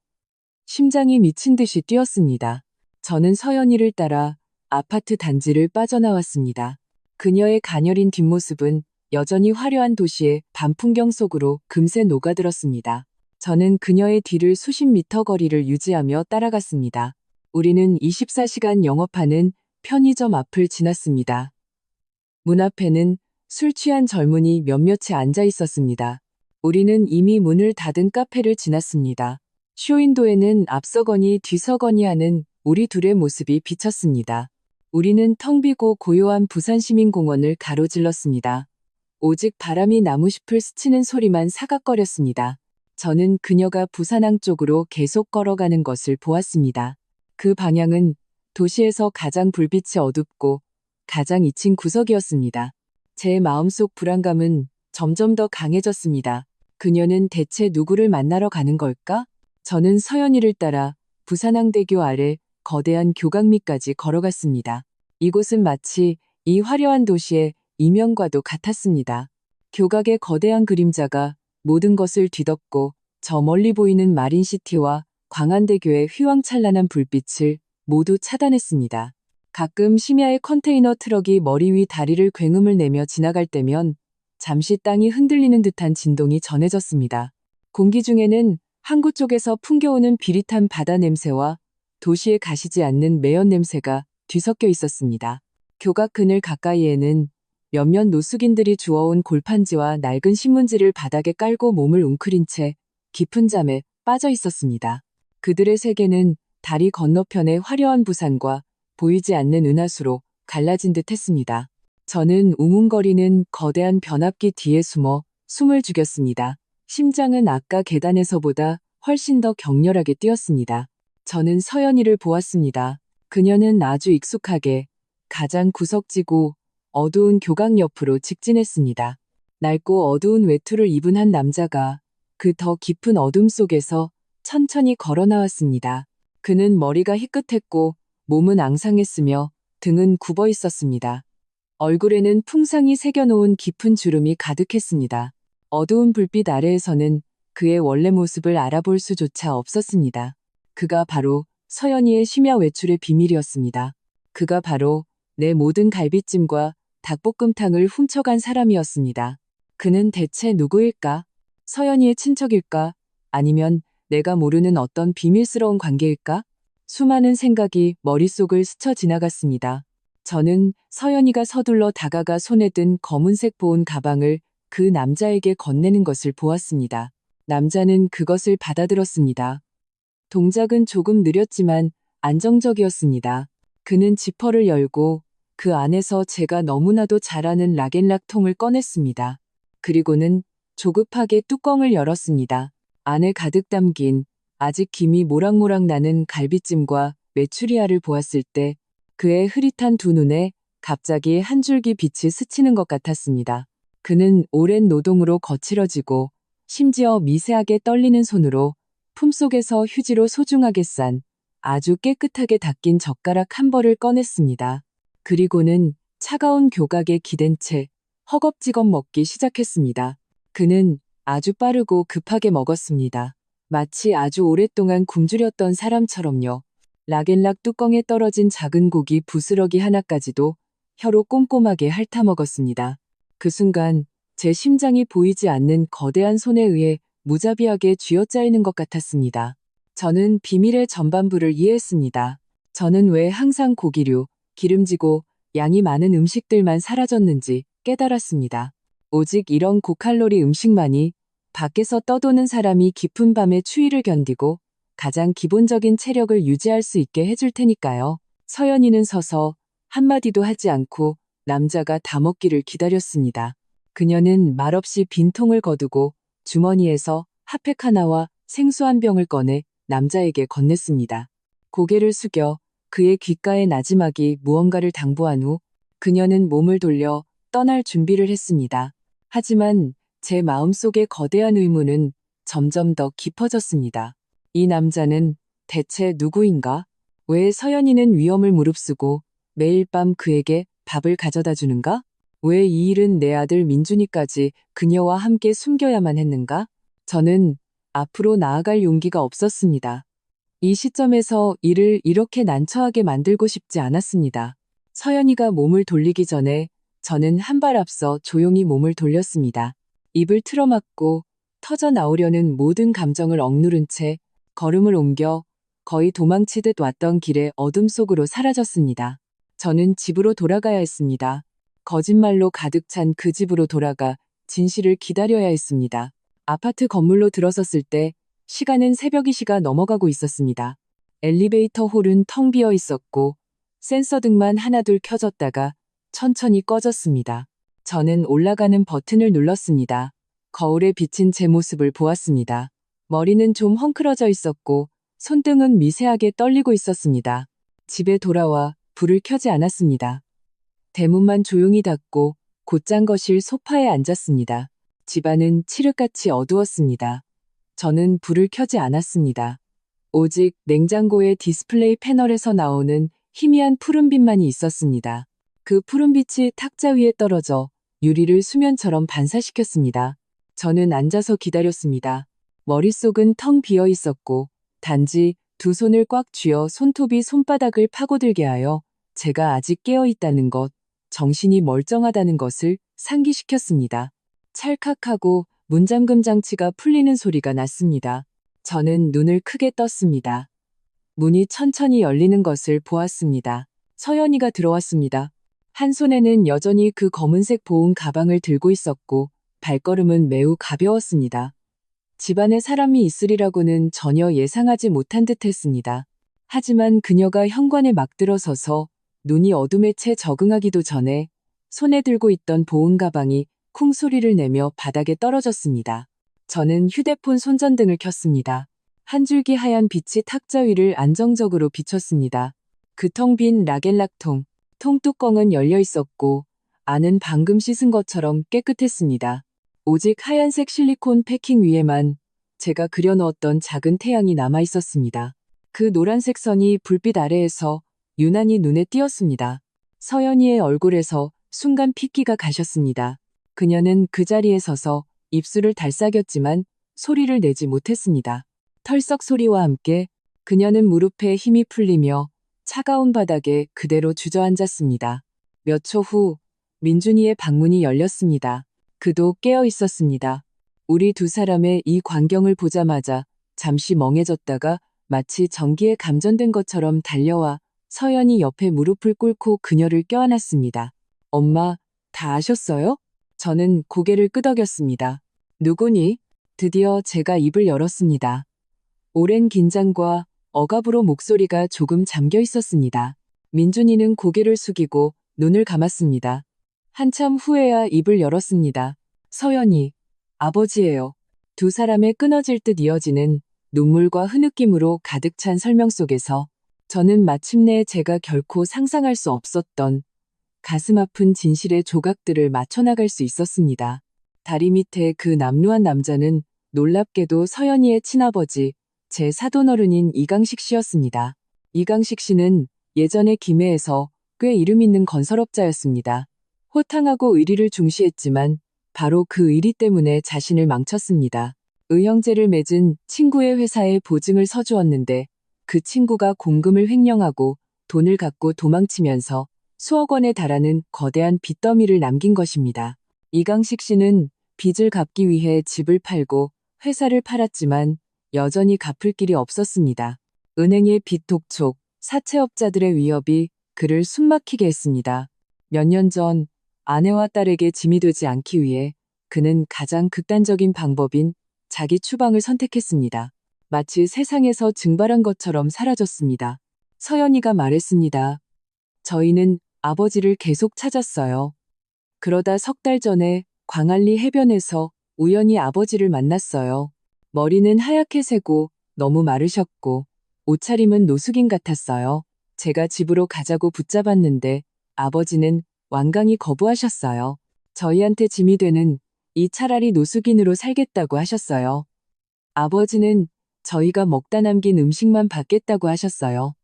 심장이 미친 듯이 뛰었습니다. 저는 서연이를 따라 아파트 단지를 빠져나왔습니다. 그녀의 가녀린 뒷모습은 여전히 화려한 도시의 밤 풍경 속으로 금세 녹아들었습니다. 저는 그녀의 뒤를 수십 미터 거리를 유지하며 따라갔습니다. 우리는 24시간 영업하는 편의점 앞을 지났습니다. 문 앞에는 술 취한 젊은이 몇몇이 앉아 있었습니다. 우리는 이미 문을 닫은 카페를 지났습니다. 쇼윈도에는 앞서거니 뒤서거니 하는 우리 둘의 모습이 비쳤습니다. 우리는 텅 비고 고요한 부산시민공원을 가로질렀습니다. 오직 바람이 나무잎을 스치는 소리만 사각거렸습니다. 저는 그녀가 부산항 쪽으로 계속 걸어가는 것을 보았습니다. 그 방향은 도시에서 가장 불빛이 어둡고 가장 잊힌 구석이었습니다. 제 마음속 불안감은 점점 더 강해졌습니다. 그녀는 대체 누구를 만나러 가는 걸까? 저는 서연이를 따라 부산항대교 아래 거대한 교각 밑까지 걸어갔습니다. 이곳은 마치 이 화려한 도시의 이면과도 같았습니다. 교각의 거대한 그림자가 모든 것을 뒤덮고 저 멀리 보이는 마린시티와 광안대교의 휘황찬란한 불빛을 모두 차단했습니다. 가끔 심야의 컨테이너 트럭이 머리 위 다리를 굉음을 내며 지나갈 때면 잠시 땅이 흔들리는 듯한 진동이 전해졌습니다. 공기 중에는 항구 쪽에서 풍겨오는 비릿한 바다 냄새와 도시에 가시지 않는 매연 냄새가 뒤섞여 있었습니다. 교각 그늘 가까이에는 몇몇 노숙인들이 주워온 골판지와 낡은 신문지를 바닥에 깔고 몸을 웅크린 채 깊은 잠에 빠져 있었습니다. 그들의 세계는 다리 건너편의 화려한 부산과 보이지 않는 은하수로 갈라진 듯 했습니다. 저는 웅웅거리는 거대한 변압기 뒤에 숨어 숨을 죽였습니다. 심장은 아까 계단에서보다 훨씬 더 격렬하게 뛰었습니다. 저는 서연이를 보았습니다. 그녀는 아주 익숙하게 가장 구석지고 어두운 교각 옆으로 직진했습니다. 낡고 어두운 외투를 입은 한 남자가 그 더 깊은 어둠 속에서 천천히 걸어 나왔습니다. 그는 머리가 희끗했고 몸은 앙상했으며 등은 굽어 있었습니다. 얼굴에는 풍상이 새겨놓은 깊은 주름이 가득했습니다. 어두운 불빛 아래에서는 그의 원래 모습을 알아볼 수조차 없었습니다. 그가 바로 서연이의 심야 외출의 비밀이었습니다. 그가 바로 내 모든 갈비찜과 닭볶음탕을 훔쳐간 사람이었습니다. 그는 대체 누구일까? 서연이의 친척일까? 아니면 내가 모르는 어떤 비밀스러운 관계일까? 수많은 생각이 머릿속을 스쳐 지나갔습니다. 저는 서연이가 서둘러 다가가 손에 든 검은색 보온 가방을 그 남자에게 건네는 것을 보았습니다. 남자는 그것을 받아들었습니다. 동작은 조금 느렸지만 안정적이었습니다. 그는 지퍼를 열고 그 안에서 제가 너무나도 잘 아는 락앤락 통을 꺼냈습니다. 그리고는 조급하게 뚜껑을 열었습니다. 안에 가득 담긴 아직 김이 모락모락 나는 갈비찜과 메추리알을 보았을 때 그의 흐릿한 두 눈에 갑자기 한 줄기 빛이 스치는 것 같았습니다. 그는 오랜 노동으로 거칠어지고 심지어 미세하게 떨리는 손으로 품속에서 휴지로 소중하게 싼 아주 깨끗하게 닦인 젓가락 한 벌을 꺼냈습니다. 그리고는 차가운 교각에 기댄 채 허겁지겁 먹기 시작했습니다. 그는 아주 빠르고 급하게 먹었습니다. 마치 아주 오랫동안 굶주렸던 사람처럼요. 락앤락 뚜껑에 떨어진 작은 고기 부스러기 하나까지도 혀로 꼼꼼하게 핥아먹었습니다. 그 순간 제 심장이 보이지 않는 거대한 손에 의해 무자비하게 쥐어짜이는 것 같았습니다. 저는 비밀의 전반부를 이해했습니다. 저는 왜 항상 고기류, 기름지고 양이 많은 음식들만 사라졌는지 깨달았습니다. 오직 이런 고칼로리 음식만이 밖에서 떠도는 사람이 깊은 밤의 추위를 견디고 가장 기본적인 체력을 유지할 수 있게 해줄 테니까요. 서연이는 서서 한마디도 하지 않고 남자가 다 먹기를 기다렸습니다. 그녀는 말없이 빈통을 거두고 주머니에서 핫팩 하나와 생수 한 병을 꺼내 남자에게 건넸습니다. 고개를 숙여 그의 귓가에 나지막이 무언가를 당부한 후 그녀는 몸을 돌려 떠날 준비를 했습니다. 하지만 제 마음속의 거대한 의문은 점점 더 깊어졌습니다. 이 남자는 대체 누구인가? 왜 서연이는 위험을 무릅쓰고 매일 밤 그에게 밥을 가져다 주는가? 왜 이 일은 내 아들 민준이까지 그녀와 함께 숨겨야만 했는가? 저는 앞으로 나아갈 용기가 없었습니다. 이 시점에서 일을 이렇게 난처하게 만들고 싶지 않았습니다. 서연이가 몸을 돌리기 전에 저는 한 발 앞서 조용히 몸을 돌렸습니다. 입을 틀어막고 터져 나오려는 모든 감정을 억누른 채 걸음을 옮겨 거의 도망치듯 왔던 길의 어둠 속으로 사라졌습니다. 저는 집으로 돌아가야 했습니다. 거짓말로 가득 찬 그 집으로 돌아가 진실을 기다려야 했습니다. 아파트 건물로 들어섰을 때 시간은 새벽 2시가 넘어가고 있었습니다. 엘리베이터 홀은 텅 비어 있었고 센서등만 하나둘 켜졌다가 천천히 꺼졌습니다. 저는 올라가는 버튼을 눌렀습니다. 거울에 비친 제 모습을 보았습니다. 머리는 좀 헝클어져 있었고 손등은 미세하게 떨리고 있었습니다. 집에 돌아와 불을 켜지 않았습니다. 대문만 조용히 닫고 곧장 거실 소파에 앉았습니다. 집안은 칠흑같이 어두웠습니다. 저는 불을 켜지 않았습니다. 오직 냉장고의 디스플레이 패널에서 나오는 희미한 푸른빛만이 있었습니다. 그 푸른빛이 탁자 위에 떨어져 유리를 수면처럼 반사시켰습니다. 저는 앉아서 기다렸습니다. 머릿속은 텅 비어 있었고 단지 두 손을 꽉 쥐어 손톱이 손바닥을 파고들게 하여 제가 아직 깨어 있다는 것, 정신이 멀쩡하다는 것을 상기시켰습니다. 찰칵하고 문잠금 장치가 풀리는 소리가 났습니다. 저는 눈을 크게 떴습니다. 문이 천천히 열리는 것을 보았습니다. 서연이가 들어왔습니다. 한 손에는 여전히 그 검은색 보온 가방을 들고 있었고 발걸음은 매우 가벼웠습니다. 집안에 사람이 있으리라고는 전혀 예상하지 못한 듯했습니다. 하지만 그녀가 현관에 막 들어서서 눈이 어둠에 채 적응하기도 전에 손에 들고 있던 보온 가방이 쿵 소리를 내며 바닥에 떨어졌습니다. 저는 휴대폰 손전등을 켰습니다. 한 줄기 하얀 빛이 탁자 위를 안정적으로 비췄습니다. 그 텅 빈 라겔락통, 통뚜껑은 열려 있었고 안은 방금 씻은 것처럼 깨끗했습니다. 오직 하얀색 실리콘 패킹 위에만 제가 그려넣었던 작은 태양이 남아 있었습니다. 그 노란색 선이 불빛 아래에서 유난히 눈에 띄었습니다. 서연이의 얼굴에서 순간 핏기가 가셨습니다. 그녀는 그 자리에 서서 입술을 달싹였지만 소리를 내지 못했습니다. 털썩 소리와 함께 그녀는 무릎에 힘이 풀리며 차가운 바닥에 그대로 주저앉았습니다. 몇 초 후 민준이의 방문이 열렸습니다. 그도 깨어 있었습니다. 우리 두 사람의 이 광경을 보자마자 잠시 멍해졌다가 마치 전기에 감전된 것처럼 달려와 서연이 옆에 무릎을 꿇고 그녀를 껴안았습니다. 엄마, 다 아셨어요? 저는 고개를 끄덕였습니다. 누구니? 드디어 제가 입을 열었습니다. 오랜 긴장과 억압으로 목소리가 조금 잠겨 있었습니다. 민준이는 고개를 숙이고 눈을 감았습니다. 한참 후에야 입을 열었습니다. 서연이, 아버지예요. 두 사람의 끊어질 듯 이어지는 눈물과 흐느낌으로 가득 찬 설명 속에서 저는 마침내 제가 결코 상상할 수 없었던 가슴 아픈 진실의 조각들을 맞춰나갈 수 있었습니다. 다리 밑에 그 남루한 남자는 놀랍게도 서연이의 친아버지, 제 사돈어른인 이강식 씨였습니다. 이강식 씨는 예전에 김해에서 꽤 이름 있는 건설업자였습니다. 호탕하고 의리를 중시했지만 바로 그 의리 때문에 자신을 망쳤습니다. 의형제를 맺은 친구의 회사에 보증을 서주었는데 그 친구가 공금을 횡령하고 돈을 갖고 도망치면서 수억 원에 달하는 거대한 빚더미를 남긴 것입니다. 이강식 씨는 빚을 갚기 위해 집을 팔고 회사를 팔았지만 여전히 갚을 길이 없었습니다. 은행의 빚 독촉, 사채업자들의 위협이 그를 숨막히게 했습니다. 몇 년 전 아내와 딸에게 짐이 되지 않기 위해 그는 가장 극단적인 방법인 자기 추방을 선택했습니다. 마치 세상에서 증발한 것처럼 사라졌습니다. 서연이가 말했습니다. 저희는 아버지를 계속 찾았어요. 그러다 석 달 전에 광안리 해변에서 우연히 아버지를 만났어요. 머리는 하얗게 새고 너무 마르셨고 옷차림은 노숙인 같았어요. 제가 집으로 가자고 붙잡았는데 아버지는 완강히 거부하셨어요. 저희한테 짐이 되는 이 차라리 노숙인으로 살겠다고 하셨어요. 아버지는 저희가 먹다 남긴 음식만 받겠다고 하셨어요.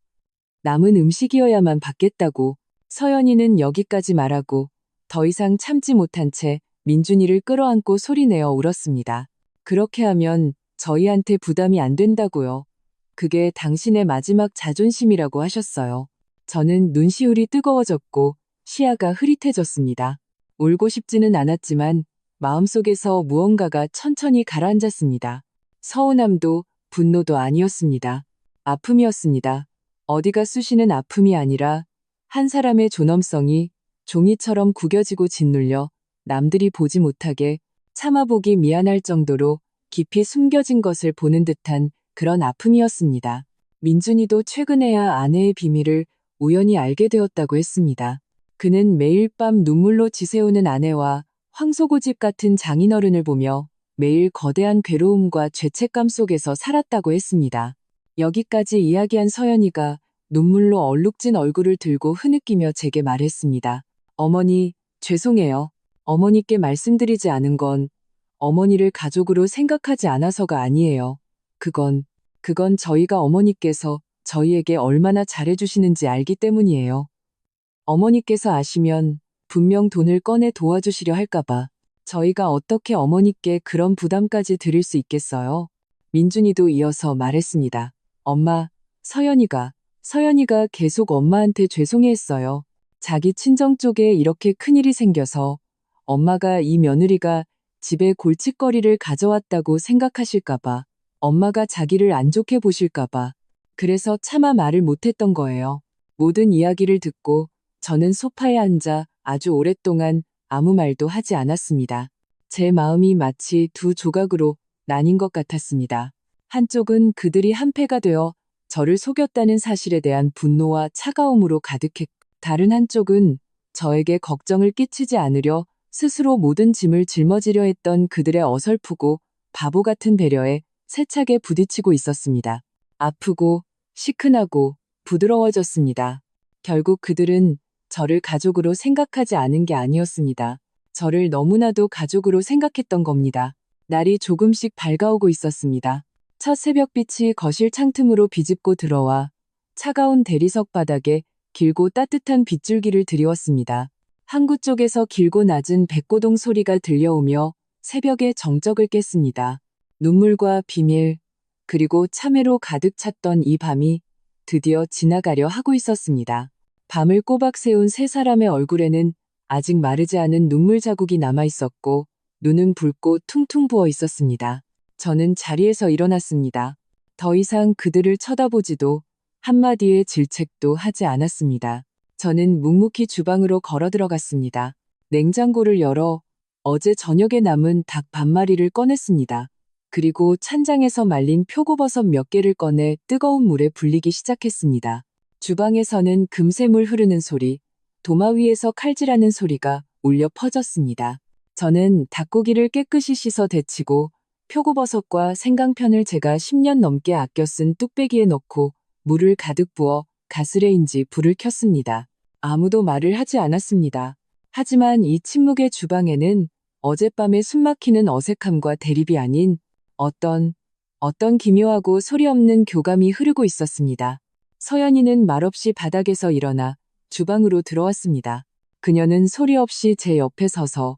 남은 음식이어야만 받겠다고. 서연이는 여기까지 말하고 더 이상 참지 못한 채 민준이를 끌어안고 소리내어 울었습니다. 그렇게 하면 저희한테 부담이 안 된다고요. 그게 당신의 마지막 자존심이라고 하셨어요. 저는 눈시울이 뜨거워졌고 시야가 흐릿해졌습니다. 울고 싶지는 않았지만 마음속에서 무언가가 천천히 가라앉았습니다. 서운함도 분노도 아니었습니다. 아픔이었습니다. 어디가 쑤시는 아픔이 아니라 한 사람의 존엄성이 종이처럼 구겨지고 짓눌려 남들이 보지 못하게 참아보기 미안할 정도로 깊이 숨겨진 것을 보는 듯한 그런 아픔이었습니다. 민준이도 최근에야 아내의 비밀을 우연히 알게 되었다고 했습니다. 그는 매일 밤 눈물로 지새우는 아내와 황소고집 같은 장인어른을 보며 매일 거대한 괴로움과 죄책감 속에서 살았다고 했습니다. 여기까지 이야기한 서연이가 눈물로 얼룩진 얼굴을 들고 흐느끼며 제게 말했습니다. 어머니, 죄송해요. 어머니께 말씀드리지 않은 건 어머니를 가족으로 생각하지 않아서가 아니에요. 그건 저희가 어머니께서 저희에게 얼마나 잘해주시는지 알기 때문이에요. 어머니께서 아시면 분명 돈을 꺼내 도와주시려 할까봐 저희가 어떻게 어머니께 그런 부담까지 드릴 수 있겠어요? 민준이도 이어서 말했습니다. 엄마, 서연이가 계속 엄마한테 죄송해했어요. 자기 친정 쪽에 이렇게 큰일이 생겨서 엄마가 이 며느리가 집에 골칫거리를 가져왔다고 생각하실까봐, 엄마가 자기를 안 좋게 보실까봐, 그래서 차마 말을 못했던 거예요. 모든 이야기를 듣고 저는 소파에 앉아 아주 오랫동안 아무 말도 하지 않았습니다. 제 마음이 마치 두 조각으로 나뉜 것 같았습니다. 한쪽은 그들이 한패가 되어 저를 속였다는 사실에 대한 분노와 차가움으로 가득했고, 다른 한쪽은 저에게 걱정을 끼치지 않으려 스스로 모든 짐을 짊어지려 했던 그들의 어설프고 바보 같은 배려에 세차게 부딪히고 있었습니다. 아프고 시큰하고 부드러워졌습니다. 결국 그들은 저를 가족으로 생각하지 않은 게 아니었습니다. 저를 너무나도 가족으로 생각했던 겁니다. 날이 조금씩 밝아오고 있었습니다. 첫 새벽빛이 거실 창틈으로 비집고 들어와 차가운 대리석 바닥에 길고 따뜻한 빗줄기를 드리웠습니다. 항구 쪽에서 길고 낮은 백고동 소리가 들려오며 새벽의 정적을 깼습니다. 눈물과 비밀, 그리고 참회로 가득 찼던 이 밤이 드디어 지나가려 하고 있었습니다. 밤을 꼬박 새운 세 사람의 얼굴에는 아직 마르지 않은 눈물 자국이 남아 있었고 눈은 붉고 퉁퉁 부어 있었습니다. 저는 자리에서 일어났습니다. 더 이상 그들을 쳐다보지도 한마디의 질책도 하지 않았습니다. 저는 묵묵히 주방으로 걸어 들어갔습니다. 냉장고를 열어 어제 저녁에 남은 닭 반마리를 꺼냈습니다. 그리고 찬장에서 말린 표고버섯 몇 개를 꺼내 뜨거운 물에 불리기 시작했습니다. 주방에서는 금샘물 흐르는 소리, 도마 위에서 칼질하는 소리가 울려 퍼졌습니다. 저는 닭고기를 깨끗이 씻어 데치고 표고버섯과 생강편을 제가 10년 넘게 아껴 쓴 뚝배기에 넣고 물을 가득 부어 가스레인지 불을 켰습니다. 아무도 말을 하지 않았습니다. 하지만 이 침묵의 주방에는 어젯밤의 숨막히는 어색함과 대립이 아닌 어떤 기묘하고 소리 없는 교감이 흐르고 있었습니다. 서연이는 말없이 바닥에서 일어나 주방으로 들어왔습니다. 그녀는 소리 없이 제 옆에 서서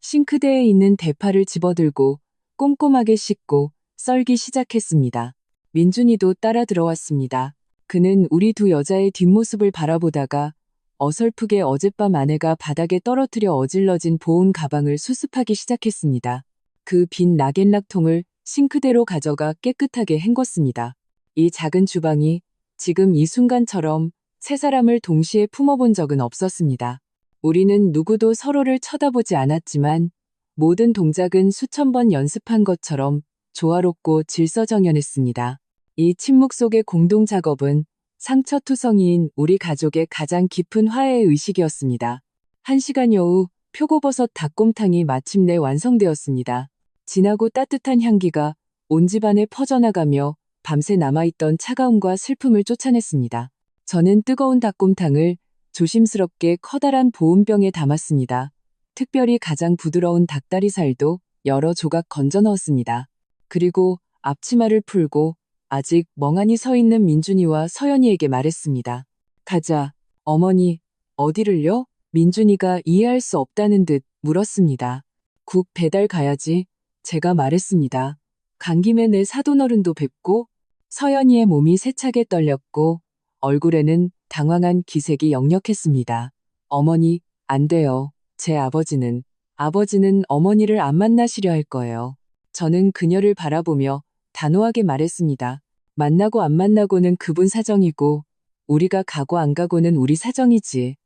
싱크대에 있는 대파를 집어들고 꼼꼼하게 씻고 썰기 시작했습니다. 민준이도 따라 들어왔습니다. 그는 우리 두 여자의 뒷모습을 바라보다가 어설프게 어젯밤 아내가 바닥에 떨어뜨려 어질러진 보온 가방을 수습하기 시작했습니다. 그 빈 락앤락통을 싱크대로 가져가 깨끗하게 헹궜습니다. 이 작은 주방이 지금 이 순간처럼 세 사람을 동시에 품어본 적은 없었습니다. 우리는 누구도 서로를 쳐다보지 않았지만 모든 동작은 수천 번 연습한 것처럼 조화롭고 질서정연했습니다. 이 침묵 속의 공동 작업은 상처투성이인 우리 가족의 가장 깊은 화해의 의식이었습니다. 1시간여 후 표고버섯 닭곰탕이 마침내 완성되었습니다. 진하고 따뜻한 향기가 온 집안에 퍼져나가며 밤새 남아있던 차가움과 슬픔을 쫓아냈습니다. 저는 뜨거운 닭곰탕을 조심스럽게 커다란 보온병에 담았습니다. 특별히 가장 부드러운 닭다리살도 여러 조각 건져 넣었습니다. 그리고 앞치마를 풀고 아직 멍하니 서 있는 민준이와 서연이에게 말했습니다. 가자. 어머니, 어디를요? 민준이가 이해할 수 없다는 듯 물었습니다. 국 배달 가야지. 제가 말했습니다. 간 김에 내 사돈어른도 뵙고. 서연이의 몸이 세차게 떨렸고 얼굴에는 당황한 기색이 역력했습니다. 어머니, 안 돼요. 제 아버지는 어머니를 안 만나시려 할 거예요. 저는 그녀를 바라보며 단호하게 말했습니다. 만나고 안 만나고는 그분 사정이고 우리가 가고 안 가고는 우리 사정이지.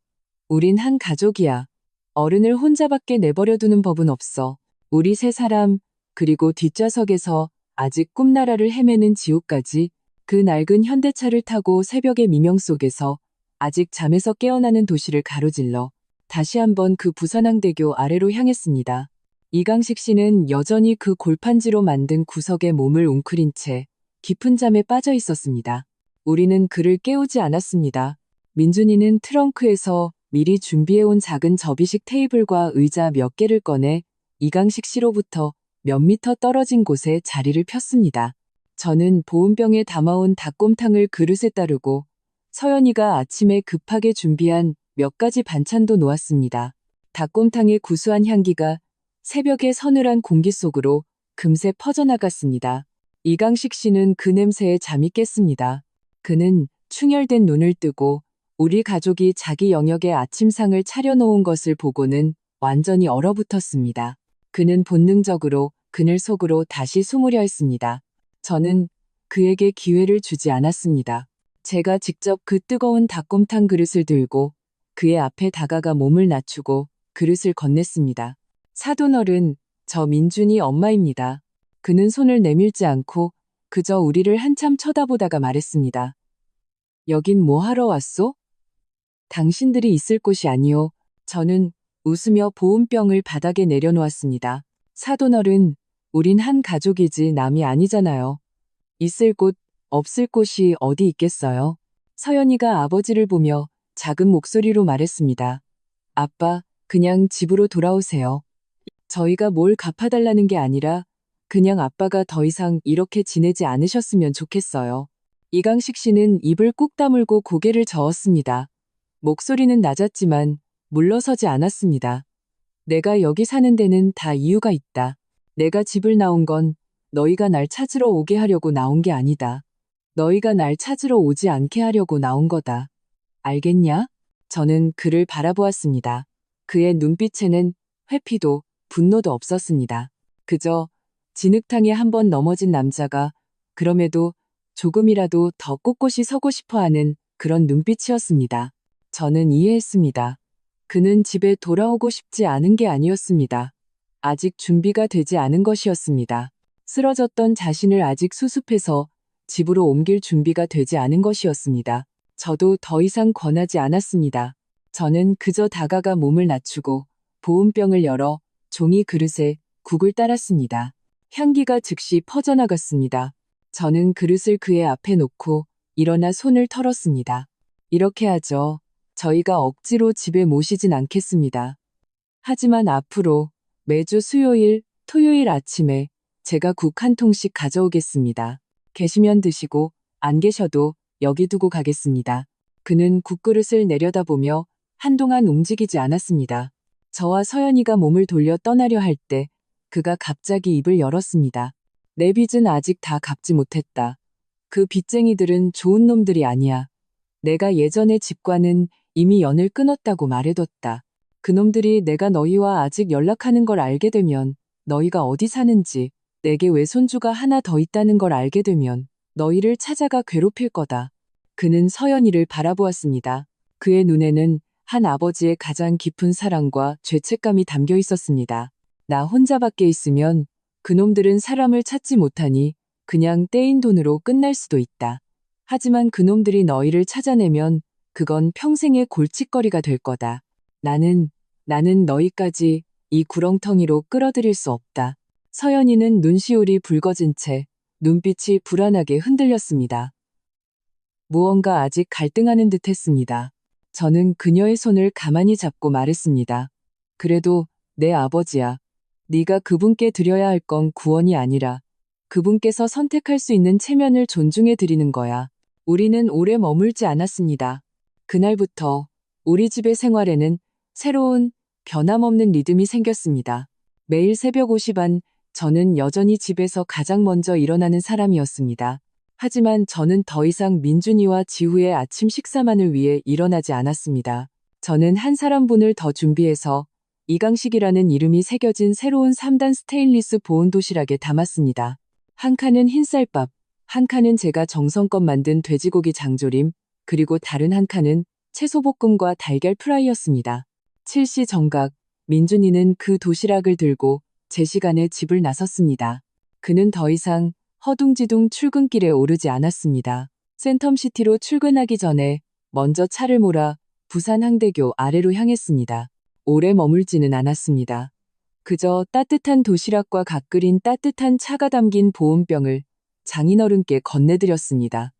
우린 한 가족이야. 어른을 혼자밖에 내버려두는 법은 없어. 우리 세 사람, 그리고 뒷좌석에서 아직 꿈나라를 헤매는 지호까지 그 낡은 현대차를 타고 새벽의 미명 속에서 아직 잠에서 깨어나는 도시를 가로질러 다시 한번 그 부산항대교 아래로 향했습니다. 이강식 씨는 여전히 그 골판지로 만든 구석에 몸을 웅크린 채 깊은 잠에 빠져 있었습니다. 우리는 그를 깨우지 않았습니다. 민준이는 트렁크에서 미리 준비해온 작은 접이식 테이블과 의자 몇 개를 꺼내 이강식 씨로부터 몇 미터 떨어진 곳에 자리를 폈습니다. 저는 보온병에 담아온 닭곰탕을 그릇에 따르고 서연이가 아침에 급하게 준비한 몇 가지 반찬도 놓았습니다. 닭곰탕의 구수한 향기가 새벽의 서늘한 공기 속으로 금세 퍼져나갔습니다. 이강식 씨는 그 냄새에 잠이 깼습니다. 그는 충혈된 눈을 뜨고 우리 가족이 자기 영역의 아침상을 차려놓은 것을 보고는 완전히 얼어붙었습니다. 그는 본능적으로 그늘 속으로 다시 숨으려 했습니다. 저는 그에게 기회를 주지 않았습니다. 제가 직접 그 뜨거운 닭곰탕 그릇을 들고 그의 앞에 다가가 몸을 낮추고 그릇을 건넸습니다. 사돈어른, 저 민준이 엄마입니다. 그는 손을 내밀지 않고 그저 우리를 한참 쳐다보다가 말했습니다. 여긴 뭐 하러 왔소? 당신들이 있을 곳이 아니오. 저는 웃으며 보온병을 바닥에 내려놓았습니다. 사돈어른, 우린 한 가족이지 남이 아니잖아요. 있을 곳, 없을 곳이 어디 있겠어요? 서연이가 아버지를 보며 작은 목소리로 말했습니다. 아빠, 그냥 집으로 돌아오세요. 저희가 뭘 갚아달라는 게 아니라 그냥 아빠가 더 이상 이렇게 지내지 않으셨으면 좋겠어요. 이강식 씨는 입을 꾹 다물고 고개를 저었습니다. 목소리는 낮았지만 물러서지 않았습니다. 내가 여기 사는 데는 다 이유가 있다. 내가 집을 나온 건 너희가 날 찾으러 오게 하려고 나온 게 아니다. 너희가 날 찾으러 오지 않게 하려고 나온 거다. 알겠냐? 저는 그를 바라보았습니다. 그의 눈빛에는 회피도 분노도 없었습니다. 그저 진흙탕에 한 번 넘어진 남자가 그럼에도 조금이라도 더 꼿꼿이 서고 싶어하는 그런 눈빛이었습니다. 저는 이해했습니다. 그는 집에 돌아오고 싶지 않은 게 아니었습니다. 아직 준비가 되지 않은 것이었습니다. 쓰러졌던 자신을 아직 수습해서 집으로 옮길 준비가 되지 않은 것이었습니다. 저도 더 이상 권하지 않았습니다. 저는 그저 다가가 몸을 낮추고 보온병을 열어 종이 그릇에 국을 따랐습니다. 향기가 즉시 퍼져나갔습니다. 저는 그릇을 그의 앞에 놓고 일어나 손을 털었습니다. 이렇게 하죠. 저희가 억지로 집에 모시진 않겠습니다. 하지만 앞으로 매주 수요일, 토요일 아침에 제가 국 한 통씩 가져오겠습니다. 계시면 드시고 안 계셔도 여기 두고 가겠습니다. 그는 국그릇을 내려다보며 한동안 움직이지 않았습니다. 저와 서연이가 몸을 돌려 떠나려 할 때 그가 갑자기 입을 열었습니다. 내 빚은 아직 다 갚지 못했다. 그 빚쟁이들은 좋은 놈들이 아니야. 내가 예전에 집과는 이미 연을 끊었다고 말해뒀다. 그놈들이 내가 너희와 아직 연락하는 걸 알게 되면 너희가 어디 사는지 내게 외손주가 하나 더 있다는 걸 알게 되면 너희를 찾아가 괴롭힐 거다. 그는 서연이를 바라보았습니다. 그의 눈에는 한 아버지의 가장 깊은 사랑과 죄책감이 담겨 있었습니다. 나 혼자밖에 있으면 그놈들은 사람을 찾지 못하니 그냥 떼인 돈으로 끝날 수도 있다. 하지만 그놈들이 너희를 찾아내면 그건 평생의 골칫거리가 될 거다. 나는 너희까지 이 구렁텅이로 끌어들일 수 없다. 서연이는 눈시울이 붉어진 채 눈빛이 불안하게 흔들렸습니다. 무언가 아직 갈등하는 듯 했습니다. 저는 그녀의 손을 가만히 잡고 말했습니다. 그래도 내 아버지야. 네가 그분께 드려야 할 건 구원이 아니라 그분께서 선택할 수 있는 체면을 존중해 드리는 거야. 우리는 오래 머물지 않았습니다. 그날부터 우리 집의 생활에는 새로운 변함없는 리듬이 생겼습니다. 매일 새벽 5시 반 저는 여전히 집에서 가장 먼저 일어나는 사람이었습니다. 하지만 저는 더 이상 민준이와 지후의 아침 식사만을 위해 일어나지 않았습니다. 저는 한 사람분을 더 준비해서 이강식이라는 이름이 새겨진 새로운 3단 스테인리스 보온 도시락에 담았습니다. 한 칸은 흰쌀밥, 한 칸은 제가 정성껏 만든 돼지고기 장조림, 그리고 다른 한 칸은 채소볶음과 달걀 프라이였습니다. 7시 정각, 민준이는 그 도시락을 들고 제 시간에 집을 나섰습니다. 그는 더 이상 허둥지둥 출근길에 오르지 않았습니다. 센텀시티로 출근하기 전에 먼저 차를 몰아 부산 항대교 아래로 향했습니다. 오래 머물지는 않았습니다. 그저 따뜻한 도시락과 갓 끓인 따뜻한 차가 담긴 보온병을 장인어른께 건네드렸습니다.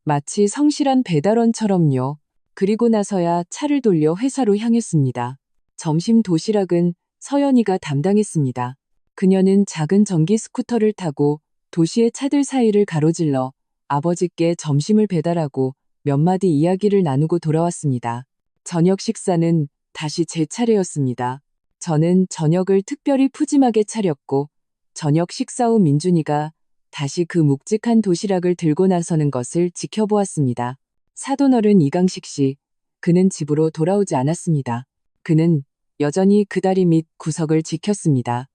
마치 성실한 배달원처럼요. 그리고 나서야 차를 돌려 회사로 향했습니다. 점심 도시락은 서연이가 담당했습니다. 그녀는 작은 전기 스쿠터를 타고 도시의 차들 사이를 가로질러 아버지께 점심을 배달하고 몇 마디 이야기를 나누고 돌아왔습니다. 저녁 식사는 다시 제 차례였습니다. 저는 저녁을 특별히 푸짐하게 차렸고 저녁 식사 후 민준이가 다시 그 묵직한 도시락을 들고 나서는 것을 지켜보았습니다. 사돈어른 이강식 씨, 그는 집으로 돌아오지 않았습니다. 그는 여전히 그 다리 밑 구석을 지켰습니다.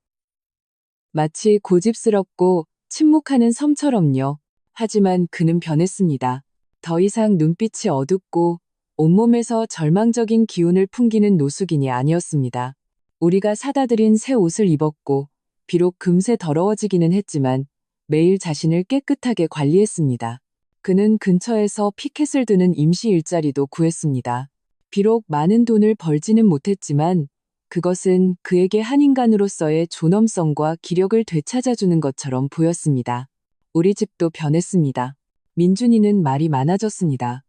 마치 고집스럽고 침묵하는 섬처럼요. 하지만 그는 변했습니다. 더 이상 눈빛이 어둡고 온몸에서 절망적인 기운을 풍기는 노숙인이 아니었습니다. 우리가 사다 드린 새 옷을 입었고 비록 금세 더러워지기는 했지만 매일 자신을 깨끗하게 관리했습니다. 그는 근처에서 피켓을 드는 임시 일자리도 구했습니다. 비록 많은 돈을 벌지는 못했지만 그것은 그에게 한 인간으로서의 존엄성과 기력을 되찾아주는 것처럼 보였습니다. 우리 집도 변했습니다. 민준이는 말이 많아졌습니다.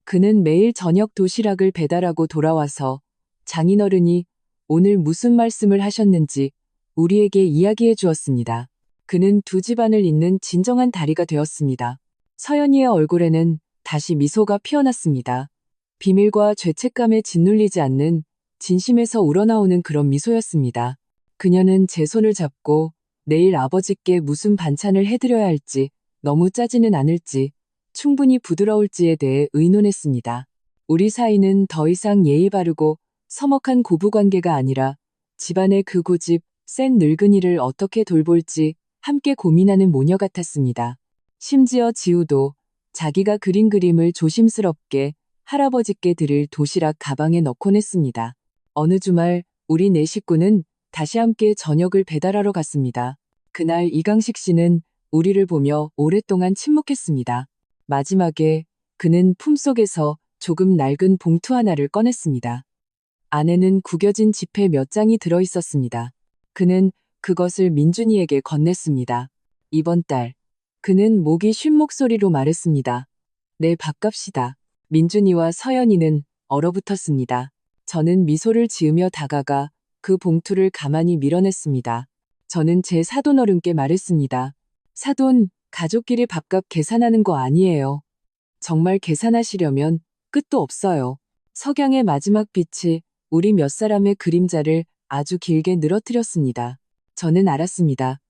그는 매일 저녁 도시락을 배달하고 돌아와서 장인어른이 오늘 무슨 말씀을 하셨는지 우리에게 이야기해 주었습니다. 그는 두 집안을 잇는 진정한 다리가 되었습니다. 서연이의 얼굴에는 다시 미소가 피어났습니다. 비밀과 죄책감에 짓눌리지 않는 진심에서 우러나오는 그런 미소였습니다. 그녀는 제 손을 잡고 내일 아버지께 무슨 반찬을 해드려야 할지, 너무 짜지는 않을지, 충분히 부드러울지에 대해 의논했습니다. 우리 사이는 더 이상 예의 바르고 서먹한 고부관계가 아니라 집안의 그 고집, 센 늙은이를 어떻게 돌볼지 함께 고민하는 모녀 같았습니다. 심지어 지우도 자기가 그린 그림을 조심스럽게 할아버지께 드릴 도시락 가방에 넣곤 했습니다. 어느 주말 우리 네 식구는 다시 함께 저녁을 배달하러 갔습니다. 그날 이강식 씨는 우리를 보며 오랫동안 침묵했습니다. 마지막에 그는 품속에서 조금 낡은 봉투 하나를 꺼냈습니다. 안에는 구겨진 지폐 몇 장이 들어 있었습니다. 그는 그것을 민준이에게 건넸습니다. 이번 달. 그는 목이 쉰 목소리로 말했습니다. 내 밥값이다. 민준이와 서연이는 얼어붙었습니다. 저는 미소를 지으며 다가가 그 봉투를 가만히 밀어냈습니다. 저는 제 사돈어른께 말했습니다. 사돈, 가족끼리 밥값 계산하는 거 아니에요. 정말 계산하시려면 끝도 없어요. 석양의 마지막 빛이 우리 몇 사람의 그림자를 아주 길게 늘어뜨렸습니다. 저는 알았습니다.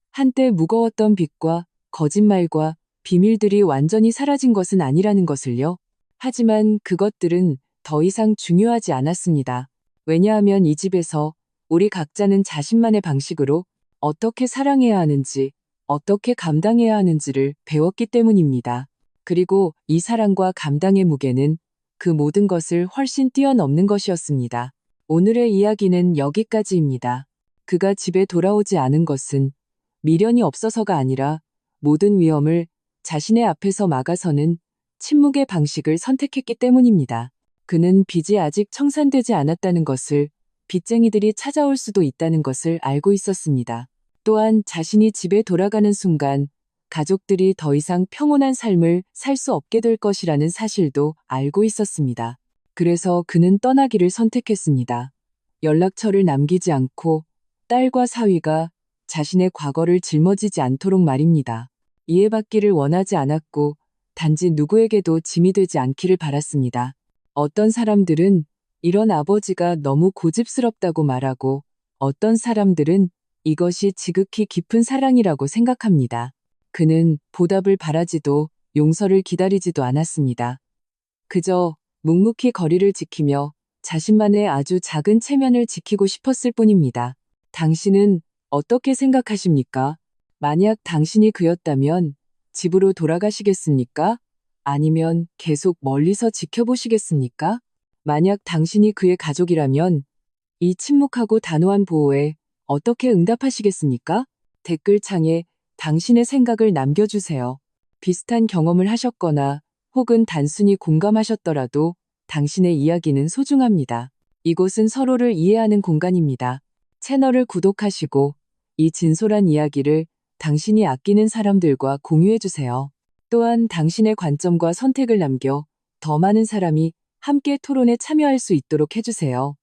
한때 무거웠던 빚과 거짓말과 비밀들이 완전히 사라진 것은 아니라는 것을요. 하지만 그것들은 더 이상 중요하지 않았습니다. 왜냐하면 이 집에서 우리 각자는 자신만의 방식으로 어떻게 사랑해야 하는지, 어떻게 감당해야 하는지를 배웠기 때문입니다. 그리고 이 사랑과 감당의 무게는 그 모든 것을 훨씬 뛰어넘는 것이었습니다. 오늘의 이야기는 여기까지입니다. 그가 집에 돌아오지 않은 것은 미련이 없어서가 아니라 모든 위험을 자신의 앞에서 막아서는 침묵의 방식을 선택했기 때문입니다. 그는 빚이 아직 청산되지 않았다는 것을, 빚쟁이들이 찾아올 수도 있다는 것을 알고 있었습니다. 또한 자신이 집에 돌아가는 순간 가족들이 더 이상 평온한 삶을 살 수 없게 될 것이라는 사실도 알고 있었습니다. 그래서 그는 떠나기를 선택했습니다. 연락처를 남기지 않고 딸과 사위가 자신의 과거를 짊어지지 않도록 말입니다. 이해받기를 원하지 않았고 단지 누구에게도 짐이 되지 않기를 바랐습니다. 어떤 사람들은 이런 아버지가 너무 고집스럽다고 말하고 어떤 사람들은 이것이 지극히 깊은 사랑이라고 생각합니다. 그는 보답을 바라지도 용서를 기다리지도 않았습니다. 그저 묵묵히 거리를 지키며 자신만의 아주 작은 체면을 지키고 싶었을 뿐입니다. 당신은 어떻게 생각하십니까? 만약 당신이 그였다면 집으로 돌아가시겠습니까? 아니면 계속 멀리서 지켜보시겠습니까? 만약 당신이 그의 가족이라면 이 침묵하고 단호한 보호에 어떻게 응답하시겠습니까? 댓글창에 당신의 생각을 남겨주세요. 비슷한 경험을 하셨거나 혹은 단순히 공감하셨더라도 당신의 이야기는 소중합니다. 이곳은 서로를 이해하는 공간입니다. 채널을 구독하시고 이 진솔한 이야기를 당신이 아끼는 사람들과 공유해주세요. 또한 당신의 관점과 선택을 남겨 더 많은 사람이 함께 토론에 참여할 수 있도록 해주세요.